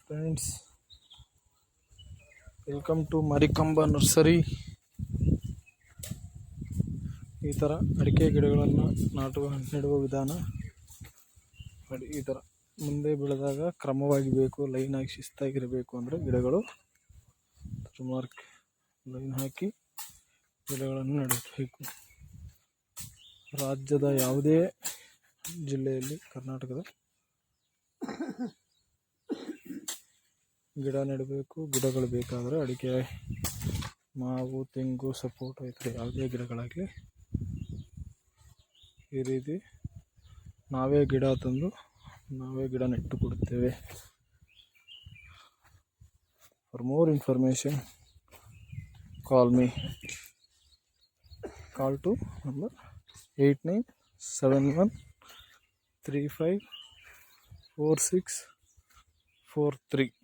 Friends, welcome to Marikamba nursery. ಈ ಥರ ಅಡಿಕೆ ಗಿಡಗಳನ್ನು ನೆಡುವ ವಿಧಾನ ಈ ಥರ ಮುಂದೆ ಬೆಳೆದಾಗ ಕ್ರಮವಾಗಿ ಬೇಕು, ಲೈನಾಗಿ ಶಿಸ್ತಾಗಿರಬೇಕು. ಅಂದರೆ ಗಿಡಗಳು ಸುಮಾರು ಲೈನ್ ಹಾಕಿ ಗಿಡಗಳನ್ನು ನೆಡಬೇಕು. ರಾಜ್ಯದ ಯಾವುದೇ ಜಿಲ್ಲೆಯಲ್ಲಿ, ಕರ್ನಾಟಕದ ಗಿಡ ನೆಡಬೇಕು. ಗಿಡಗಳು ಬೇಕಾದರೆ ಅಡಿಕೆ, ಮಾವು, ತೆಂಗು, ಸಪೋಟ ಈ ಥರ ಯಾವುದೇ ಗಿಡಗಳಾಗಲಿ ಈ ರೀತಿ ನಾವೇ ಗಿಡ ತಂದು ನಾವೇ ಗಿಡ ನೆಟ್ಟು ಕೊಡುತ್ತೇವೆ. For more information call to number 8971354643.